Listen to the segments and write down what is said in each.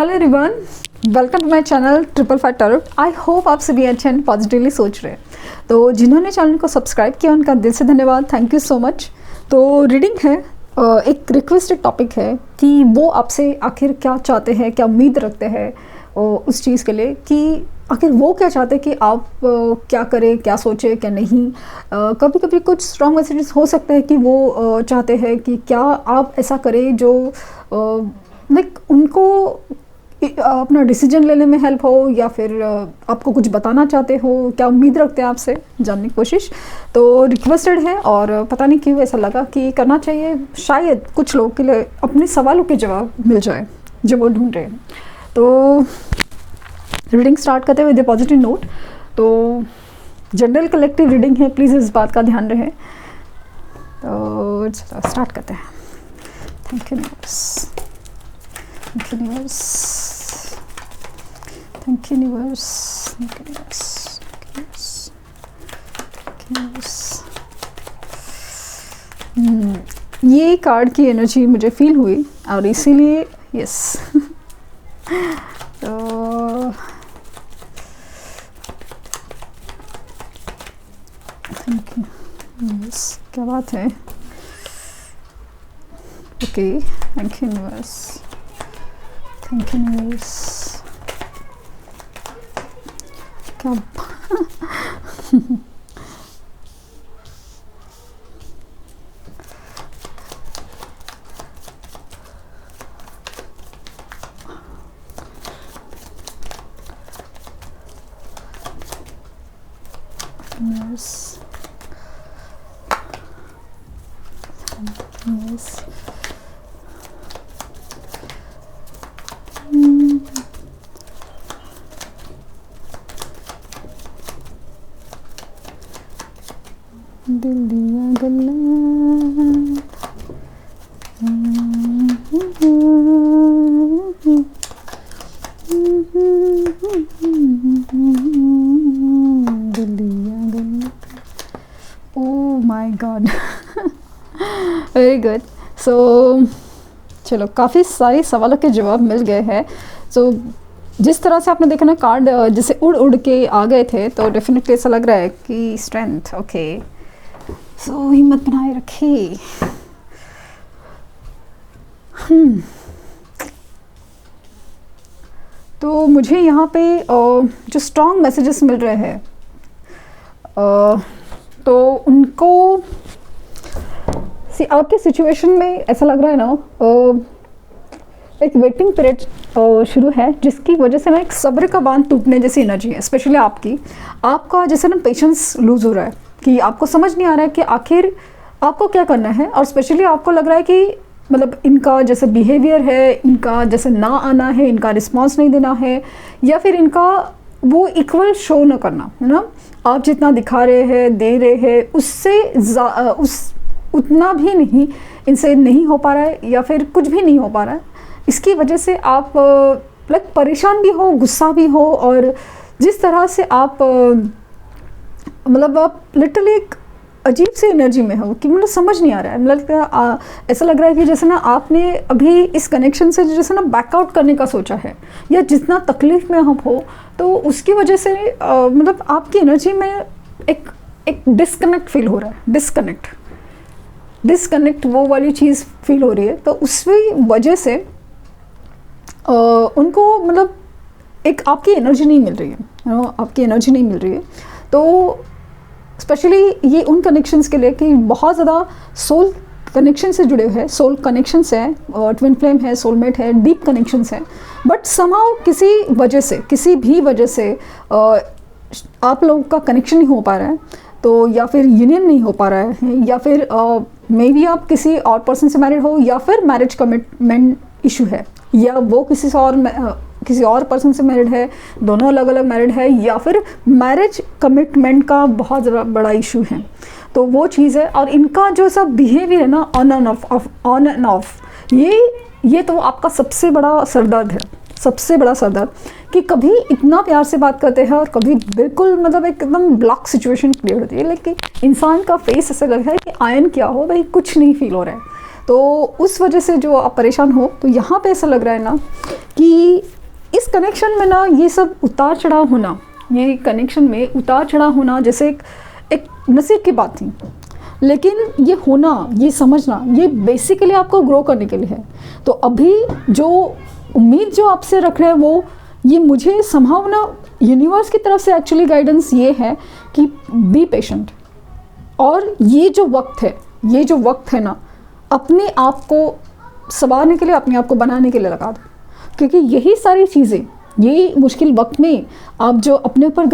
Hello everyone, welcome to my channel triple five tarot. I hope आप सभी अच्छे and positively सोच रहे हैं। तो जिन्होंने चैनल को सब्सक्राइब किया उनका दिल से धन्यवाद, थैंक यू सो मच। तो रीडिंग है, एक रिक्वेस्टेड टॉपिक है कि वो आपसे आखिर क्या चाहते हैं, क्या उम्मीद रखते हैं उस चीज़ के लिए, कि आखिर वो क्या चाहते हैं कि आप क्या करें, क्या सोचें, क्या नहीं। कभी कभी कुछ स्ट्रॉन्ग मैसेजेस हो सकते हैं कि वो चाहते हैं कि क्या आप ऐसा करें जो लाइक उनको अपना डिसीजन लेने में हेल्प हो, या फिर आपको कुछ बताना चाहते हो, क्या उम्मीद रखते हैं आपसे जानने की कोशिश। तो रिक्वेस्टेड है और पता नहीं क्यों ऐसा लगा कि करना चाहिए, शायद कुछ लोगों के लिए अपने सवालों के जवाब मिल जाए जो वो ढूंढ रहे हैं। तो रीडिंग स्टार्ट करते हुए विद पॉजिटिव नोट। तो जनरल कलेक्टिव रीडिंग है, प्लीज़ इस बात का ध्यान रहे। तो स्टार्ट करते हैं। Thank you universe, thank you universe, thank you universe, thank you universe, thank you universe. ये कार्ड की एनर्जी मुझे फील हुई और इसीलिए यस तो थैंक यू यस, क्या बात है। Okay, thank you universe, thank you universe. क्या yes, yes. दिल दिया गल्ला दिल दिया गल्ला। Oh my God, very good. So चलो, काफ़ी सारे सवालों के जवाब मिल गए हैं। सो जिस तरह से आपने देखा ना, कार्ड जैसे उड़ उड़ के आ गए थे, तो डेफिनेटली ऐसा लग रहा है कि स्ट्रेंथ। ओके, सो हिम्मत बनाए रखिए। तो मुझे यहाँ पे जो स्ट्रॉन्ग मैसेजेस मिल रहे हैं, तो उनको आपके सिचुएशन में ऐसा लग रहा है ना, एक वेटिंग पीरियड शुरू है, जिसकी वजह से ना एक सब्र का बांध टूटने जैसी एनर्जी है। स्पेशली आपका जैसे ना पेशेंस लूज हो रहा है कि आपको समझ नहीं आ रहा है कि आखिर आपको क्या करना है। और स्पेशली आपको लग रहा है कि मतलब इनका जैसे बिहेवियर है, इनका जैसे ना आना है, इनका रिस्पॉन्स नहीं देना है, या फिर इनका वो इक्वल शो न करना है ना। आप जितना दिखा रहे हैं, दे रहे हैं, उससे उतना भी नहीं इनसे नहीं हो पा रहा है, या फिर कुछ भी नहीं हो पा रहा है। इसकी वजह से आप लाइक परेशान भी हो, गुस्सा भी हो, और जिस तरह से आप मतलब आप लिटरली एक अजीब सी एनर्जी में हो कि मतलब समझ नहीं आ रहा है। मतलब ऐसा लग रहा है कि जैसे ना आपने अभी इस कनेक्शन से जैसे ना बैकआउट करने का सोचा है, या जितना तकलीफ में आप हो, तो उसकी वजह से मतलब आपकी एनर्जी में एक डिस्कनेक्ट फील हो रहा है। डिस्कनेक्ट वो वाली चीज़ फील हो रही है। तो उसी वजह से उनको मतलब एक आपकी एनर्जी नहीं मिल रही है, आपकी एनर्जी नहीं मिल रही है। तो स्पेशली ये उन कनेक्शंस के लिए कि बहुत ज़्यादा सोल कनेक्शन से जुड़े हुए हैं, सोल कनेक्शंस हैं, ट्विन फ्लेम है, सोलमेट है, डीप कनेक्शंस हैं। बट समहाउ किसी भी वजह से आप लोगों का कनेक्शन नहीं हो पा रहा है, तो या फिर यूनियन नहीं हो पा रहा है, या फिर मे बी आप किसी और पर्सन से मैरिड हो, या फिर मैरिज कमिटमेंट इशू है, या वो किसी और पर्सन से मैरिड है, दोनों अलग अलग मैरिड है, या फिर मैरिज कमिटमेंट का बहुत ज़्यादा बड़ा इशू है। तो वो चीज़ है। और इनका जो सब बिहेवियर है ना, ऑन एंड ऑफ, ये तो आपका सबसे बड़ा सरदर्द है, सबसे बड़ा सरदर्द, कि कभी इतना प्यार से बात करते हैं और कभी बिल्कुल मतलब एकदम ब्लॉक सिचुएशन क्रिएट होती है। लेकिन इंसान का फेस ऐसा लग रहा है कि आयन क्या हो भाई, कुछ नहीं फील हो रहा है। तो उस वजह से जो आप परेशान हो, तो यहाँ पे ऐसा लग रहा है ना कि इस कनेक्शन में ना ये सब उतार चढ़ाव होना, ये कनेक्शन में उतार चढ़ाव होना जैसे एक नसीब की बात थी, लेकिन ये होना, ये समझना, ये बेसिकली आपको ग्रो करने के लिए है। तो अभी जो उम्मीद जो आपसे रख रहे हैं वो, ये मुझे संभावना यूनिवर्स की तरफ से एक्चुअली गाइडेंस ये है कि बी पेशेंट, और ये जो वक्त है ना, अपने आप को संवारने के लिए, अपने आप को बनाने के लिए लगा दो, क्योंकि यही सारी चीज़ें, यही मुश्किल वक्त में आप जो अपने ऊपर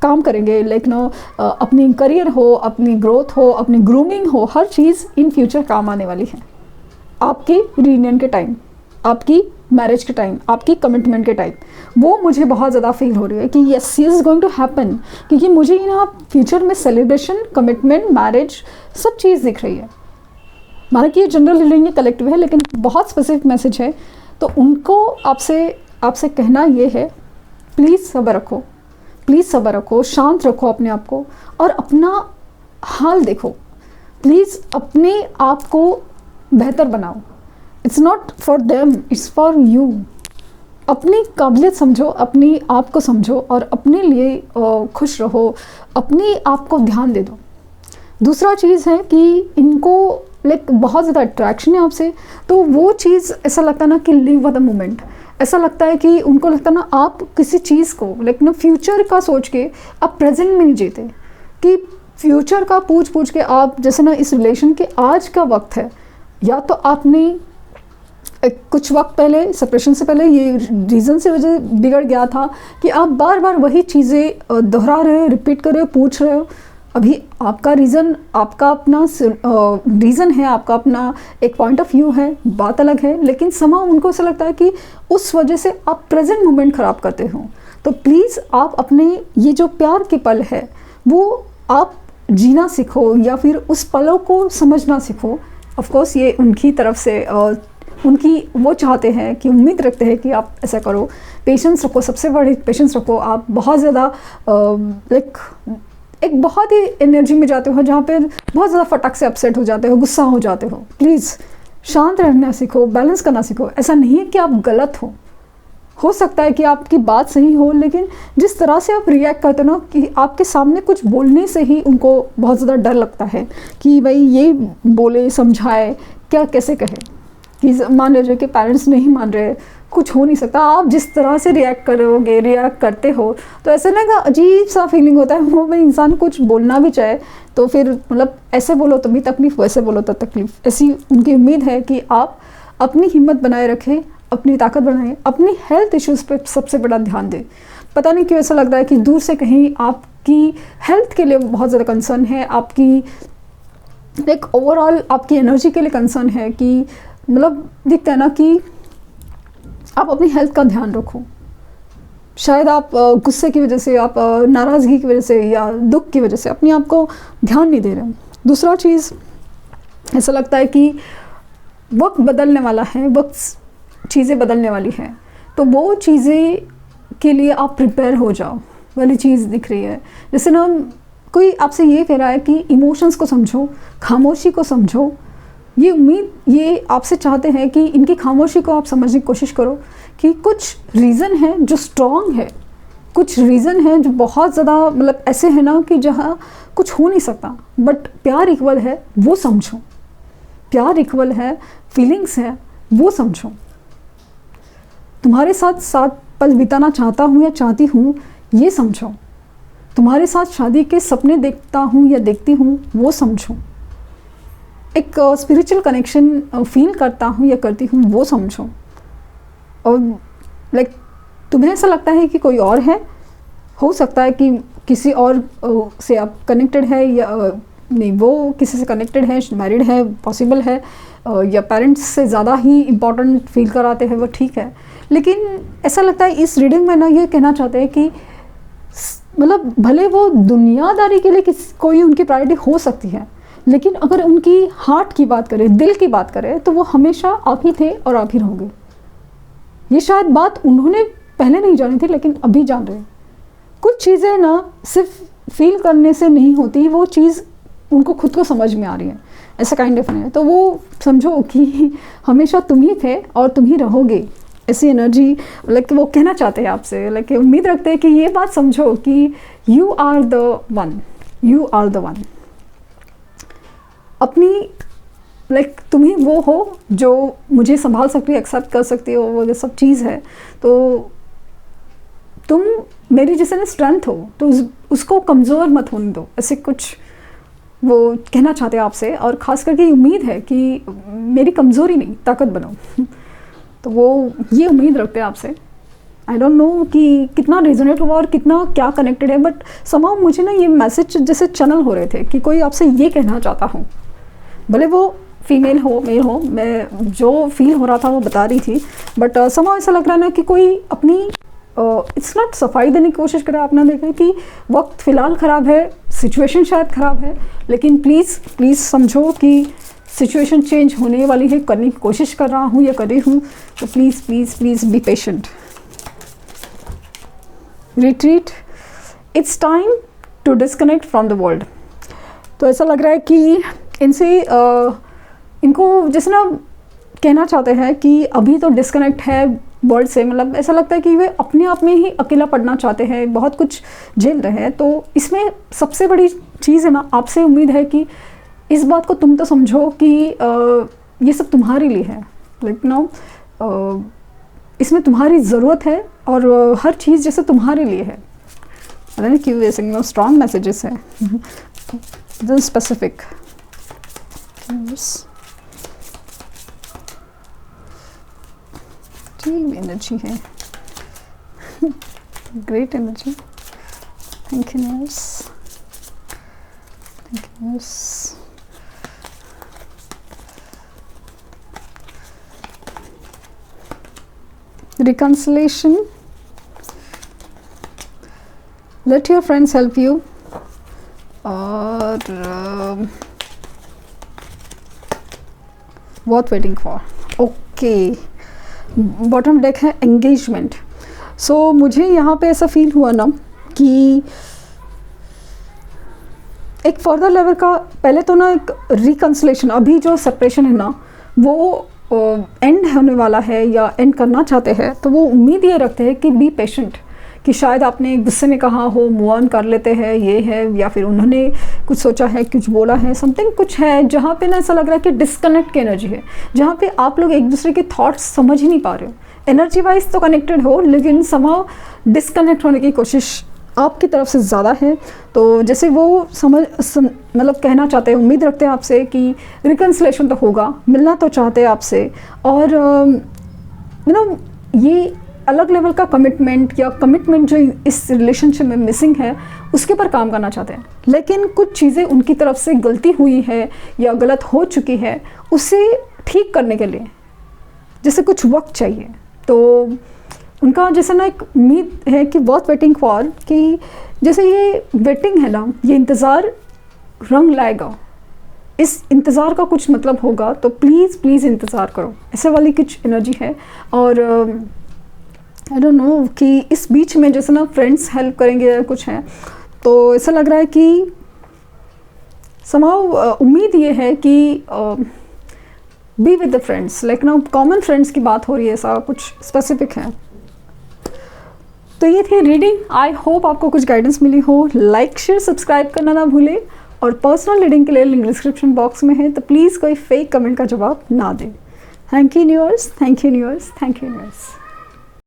काम करेंगे, लाइक नो अपनी करियर हो, अपनी ग्रोथ हो, अपनी ग्रूमिंग हो, हर चीज़ इन फ्यूचर काम आने वाली है। आपकी रीयूनियन के टाइम, आपकी मैरिज के टाइम, आपकी कमिटमेंट के टाइम, वो मुझे बहुत ज़्यादा फील हो रही है कि yes is going to happen, क्योंकि मुझे यहाँ फ्यूचर में सेलिब्रेशन, कमिटमेंट, मैरिज सब चीज़ दिख रही है। माना कि ये जनरल रीडिंग कलेक्टिव है, लेकिन बहुत स्पेसिफिक मैसेज है। तो उनको आपसे कहना ये है, प्लीज़ सब्र रखो, प्लीज़ सब्र रखो, शांत रखो अपने आप को, और अपना हाल देखो। प्लीज़ अपने आप को बेहतर बनाओ। It's not for them, it's for you. अपनी काबिलियत समझो, अपनी आप को समझो, और अपने लिए खुश रहो, अपने आप को ध्यान दे दो। दूसरा चीज़ है कि इनको लाइक बहुत ज़्यादा अट्रैक्शन है आपसे, तो वो चीज़ ऐसा लगता है ना कि लिव फॉर द मोमेंट। ऐसा लगता है कि उनको लगता है ना, आप किसी चीज़ को लाइक ना फ्यूचर का सोच के आप प्रेजेंट में नहीं जीते, कि फ्यूचर का पूछ के आप, जैसे ना इस रिलेशन के आज का वक्त है, या तो आपने कुछ वक्त पहले, सेपरेशन से पहले, ये रीज़न से वजह बिगड़ गया था कि आप बार बार वही चीज़ें दोहरा रहे हो, रिपीट कर रहे हो, पूछ रहे हो। अभी आपका रीज़न, आपका अपना रीज़न है, आपका अपना एक पॉइंट ऑफ व्यू है, बात अलग है, लेकिन समा उनको ऐसा लगता है कि उस वजह से आप प्रेजेंट मोमेंट ख़राब करते हो। तो प्लीज़ आप अपने ये जो प्यार के पल है वो आप जीना सीखो, या फिर उस पलों को समझना सीखो। ऑफ कोर्स ये उनकी तरफ से उनकी वो चाहते हैं कि, उम्मीद रखते हैं कि आप ऐसा करो। पेशेंस रखो, सबसे बड़ी पेशेंस रखो। आप बहुत ज़्यादा लाइक एक बहुत ही एनर्जी में जाते हो, जहाँ पे बहुत ज़्यादा फटक से अपसेट हो जाते हो, गुस्सा हो जाते हो। प्लीज़ शांत रहना सीखो, बैलेंस करना सीखो। ऐसा नहीं है कि आप गलत हो सकता है कि आपकी बात सही हो, लेकिन जिस तरह से आप रिएक्ट करते हो ना, कि आपके सामने कुछ बोलने से ही उनको बहुत ज़्यादा डर लगता है कि भाई ये बोले, समझाए, क्या कैसे कहे। कि मान लीजिए कि पेरेंट्स नहीं मान रहे, कुछ हो नहीं सकता, आप जिस तरह से रिएक्ट करते हो, तो ऐसे ना का अजीब सा फीलिंग होता है। वो भाई इंसान कुछ बोलना भी चाहे तो फिर मतलब ऐसे बोलो तो भी तकलीफ़, वैसे बोलो तो तकलीफ़। ऐसी उनकी उम्मीद है कि आप अपनी हिम्मत बनाए रखें, अपनी ताकत बढ़ाएं, अपनी हेल्थ इश्यूज़ पे सबसे बड़ा ध्यान दें। पता नहीं क्यों ऐसा लग रहा है कि दूर से कहीं आपकी हेल्थ के लिए बहुत ज़्यादा कंसर्न है, आपकी एक ओवरऑल आपकी एनर्जी के लिए कंसर्न है, कि मतलब दिखता है ना कि आप अपनी हेल्थ का ध्यान रखो। शायद आप गुस्से की वजह से, आप नाराज़गी की वजह से, या दुख की वजह से अपने आप को ध्यान नहीं दे रहे। दूसरा चीज़, ऐसा लगता है कि वक्त बदलने वाला है, वक्त चीज़ें बदलने वाली हैं, तो वो चीज़ें के लिए आप प्रिपेयर हो जाओ वाली चीज़ दिख रही है। जैसे ना कोई आपसे ये कह रहा है कि इमोशंस को समझो, खामोशी को समझो। ये उम्मीद, ये आपसे चाहते हैं कि इनकी खामोशी को आप समझने की कोशिश करो, कि कुछ रीज़न है जो स्ट्रॉन्ग है, कुछ रीज़न है जो बहुत ज़्यादा मतलब ऐसे है ना कि जहाँ कुछ हो नहीं सकता, बट प्यार इक्वल है, वो समझो। प्यार इक्वल है, फीलिंग्स है, वो समझो। तुम्हारे साथ 7 पल बिताना चाहता हूँ या चाहती हूँ, ये समझो। तुम्हारे साथ शादी के सपने देखता हूँ या देखती हूँ, वो समझो। एक स्पिरिचुअल कनेक्शन फील करता हूँ या करती हूँ, वो समझो। और लाइक तुम्हें ऐसा लगता है कि कोई और है, हो सकता है कि किसी और से आप कनेक्टेड है, या नहीं वो किसी से कनेक्टेड है, मैरिड है, पॉसिबल है, या पेरेंट्स से ज़्यादा ही इम्पॉर्टेंट फील कराते हैं, वो ठीक है। लेकिन ऐसा लगता है इस रीडिंग में ना ये कहना चाहते हैं कि मतलब भले वो दुनियादारी के लिए कोई उनकी प्रायोरिटी हो सकती है, लेकिन अगर उनकी हार्ट की बात करें, दिल की बात करें, तो वो हमेशा आप ही थे और आप ही रहोगे। ये शायद बात उन्होंने पहले नहीं जानी थी, लेकिन अभी जान रहे हैं। कुछ चीज़ें ना सिर्फ फील करने से नहीं होती, वो चीज़ उनको खुद को समझ में आ रही है, ऐसा काइंड ऑफ है। तो वो समझो कि हमेशा तुम ही थे और तुम ही रहोगे, ऐसी एनर्जी लाइक वो कहना चाहते हैं आपसे, लाइक उम्मीद रखते हैं कि ये बात समझो कि you are the one, you are the one. अपनी लाइक तुम ही वो हो जो मुझे संभाल सकती हो, एक्सेप्ट कर सकती हो, वो सब चीज़ है। तो तुम मेरी जैसे ना स्ट्रेंथ हो, तो उसको कमज़ोर मत होने दो, ऐसे कुछ वो कहना चाहते हैं आपसे। और ख़ास करके उम्मीद है कि मेरी कमज़ोरी नहीं, ताकत बनो। तो वो ये उम्मीद रखते हैं आपसे। आई डोंट नो कि कितना रेजोनेट हुआ और कितना क्या कनेक्टेड है, बट समाउ मुझे ना ये मैसेज जैसे चैनल हो रहे थे कि कोई आपसे ये कहना चाहता हूँ, भले वो फीमेल हो मेल हो, मैं जो फील हो रहा था वो बता रही थी, बट समाउ ऐसा लग रहा है ना कि कोई अपनी इट्स नॉट सफाई देने की कोशिश कर रहा है। आपने देखा कि वक्त फ़िलहाल ख़राब है, सिचुएशन शायद ख़राब है, लेकिन प्लीज़ प्लीज़ समझो कि सिचुएशन चेंज होने वाली है, करने की कोशिश कर रहा हूँ या कर रही हूँ। तो please please please be patient, retreat, it's time to disconnect from the world. तो ऐसा लग रहा है कि इनसे इनको जैसे ना कहना चाहते हैं कि अभी तो डिस्कनेक्ट है वर्ल्ड से, मतलब ऐसा लगता है कि वे अपने आप में ही अकेला पड़ना चाहते हैं, बहुत कुछ झेल रहे हैं। तो इसमें सबसे बड़ी चीज़ है ना, आपसे उम्मीद है कि इस बात को तुम तो समझो कि ये सब तुम्हारे लिए है, लाइक नो इसमें तुम्हारी ज़रूरत है और हर चीज़ जैसे तुम्हारे लिए है। पता नहीं क्यों ऐसे स्ट्रॉन्ग मैसेजेस है, स्पेसिफिक एनर्जी है, great energy. Thank you universe, thank you universe. Reconciliation, let your friends help you, और what waiting for, okay. Bottom deck है एंगेजमेंट। सो मुझे यहाँ पे ऐसा फील हुआ ना कि एक फर्दर लेवल का, पहले तो ना एक रिकन्सिलेशन, अभी जो सेपरेशन है ना वो एंड होने वाला है या एंड करना चाहते हैं, तो वो उम्मीद ये रखते हैं कि बी पेशेंट, कि शायद आपने गुस्से में कहा हो मूव ऑन कर लेते हैं, ये है, या फिर उन्होंने कुछ सोचा है, कुछ बोला है, समथिंग कुछ है जहाँ पे ना ऐसा लग रहा है कि डिस्कनेक्ट की एनर्जी है, जहाँ पे आप लोग एक दूसरे के थॉट्स समझ ही नहीं पा रहे हो। एनर्जी वाइज तो कनेक्टेड हो, लेकिन समहाउ डिस्कनेक्ट होने की कोशिश आपकी तरफ से ज़्यादा है। तो जैसे वो मतलब कहना चाहते हैं, उम्मीद रखते हैं आपसे कि रिकन्सिलेशन तो होगा, मिलना तो चाहते हैं आपसे, और ये अलग लेवल का कमिटमेंट या कमिटमेंट जो इस रिलेशनशिप में मिसिंग है उसके ऊपर काम करना चाहते हैं। लेकिन कुछ चीज़ें उनकी तरफ से गलती हुई है या गलत हो चुकी है, उसे ठीक करने के लिए जैसे कुछ वक्त चाहिए। तो उनका जैसे ना एक उम्मीद है कि बहुत वेटिंग फॉर, कि जैसे ये वेटिंग है ना, ये इंतज़ार रंग लाएगा, इस इंतज़ार का कुछ मतलब होगा, तो प्लीज़ प्लीज़ इंतज़ार करो, ऐसे वाली कुछ एनर्जी है। और आई डोंट नो कि इस बीच में जैसे ना फ्रेंड्स हेल्प करेंगे या कुछ है, तो ऐसा लग रहा है कि समाउ उम्मीद ये है कि be with the friends, like ना कॉमन फ्रेंड्स की बात हो रही है, ऐसा कुछ स्पेसिफिक है। तो ये थी रीडिंग, आई होप आपको कुछ गाइडेंस मिली हो। लाइक शेयर सब्सक्राइब करना ना भूलें, और पर्सनल रीडिंग के लिए लिंक डिस्क्रिप्शन बॉक्स में है, तो प्लीज़ कोई फेक कमेंट का जवाब ना दें। Thank you universe, thank you universe, thank you universe.